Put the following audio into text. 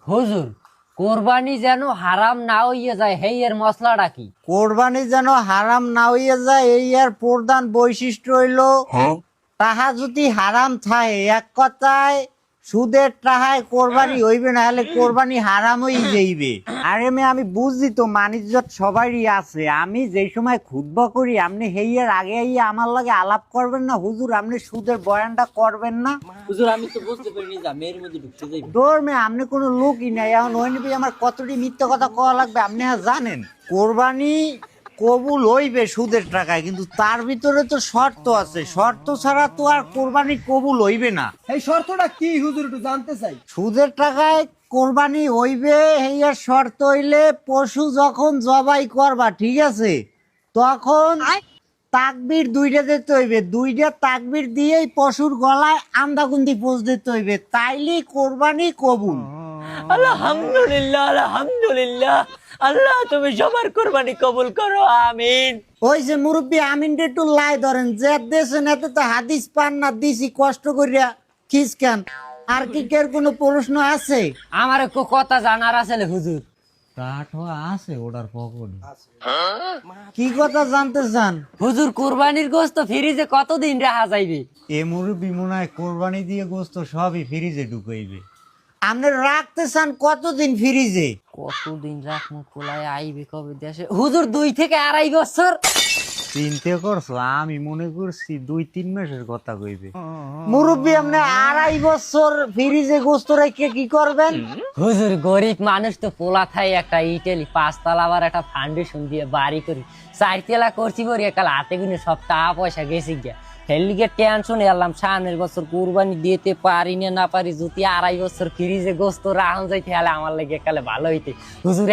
হুজুর কোরবানি যেন হারাম না হইয়া যায় হেই এর মশলাটা কি? কোরবানি যেন হারাম না হইয়া যায় এই আর প্রধান বৈশিষ্ট্য হইল তাহা যদি হারাম থাকে এক কথায় সুদের টাহায় কোরবানি হইবে না হলে কোরবানি হারাম হই যাইবে। আরে আমি বুঝি তো মানিজ্জত সবারই আছে, আমি যেই সময় খুতবা করি আপনি হেইয়ার আগে আমার লাগে আলাপ করবেন না হুজুর, আপনি সুদের বয়ানটা করবেন না। হুজুর আমি তো বুঝতে পারিনি যে মেয়ের মধ্যে ঢুকতে যাইবে। দৌড় আপনি কোনো লোকই নাই, এখন ওই নিবি আমার কতটি মিথ্যা কথা কওয়া লাগবে আপনি জানেন। কোরবানি কবুল হইবে সুদের টাকায়, কিন্তু তার ভিতরে তো শর্ত আছে, শর্ত ছাড়া তো আর কোরবানি কবুল হইবে না। এই শর্তটা কি হুজুর একটু জানতে চাই। সুদের টাকায় কোরবানি হইবে হেয়ার শর্ত হইলে পশু যখন জবাই করবা ঠিক আছে তখন তাকবির দুইটা দিতে হইবে, দুইটা তাকবির দিয়েই পশুর গলায় আন্দাগুন্দি পোজ দিতে হইবে, তাইলেই কোরবানি কবুল। আলহামদুলিল্লাহ আলহামদুলিল্লাহ, আল্লাহ তুমি সবার কোরবানি কবুল করো, আমিন। ওই যে মুরব্বী আমিনটা একটু লাই ধরেন, যে দেশেন এতে তো হাদিস পান না, দিছি কষ্ট করিয়া খিসকান। আর কি কের কোনো প্রশ্ন আছে? আমার একটু কথা জানার আছে হুজুর। আছে ওটার পকড়ি, কি কথা জানতে চান? হুজুর কোরবানির গোশত ফ্রিজে কতদিন রাখা যাইবে? এ মুরব্বী মনে হয় কোরবানি দিয়ে গোস্ত সবই ফ্রিজে ঢুকাইবে। আপনি রাখতে চান কতদিন ফ্রিজে? কতদিন রাখবো, খোলায় আইবে কবে দেশে? হুজুর 2 থেকে 2.5 বছর। চিন্তা করছো? আমি মনে করছি 2-3 মাসের কথা কইবে। মুরব্বী আপনি 2.5 বছর ফ্রিজে গোস্ত রেখে কি করবেন? হুজুর গরিব মানুষ তো পোলা থাই একটা ইটালি 5 তলা আবার একটা ফাউন্ডেশন দিয়ে বাড়ি করি 4 তলা করছি বলি একাল হাতে গুনে সব টাকা পয়সা গেছি গিয়া হেলিকে টেনশন এলাম সামনের বছর কুরবানি দিতে পারি না পারি যদি 2.5 বছর ফ্রিজে গোস্ত রাখুন যাইতে হলে আমার লাগে একালে ভালো হইতে হুজুর।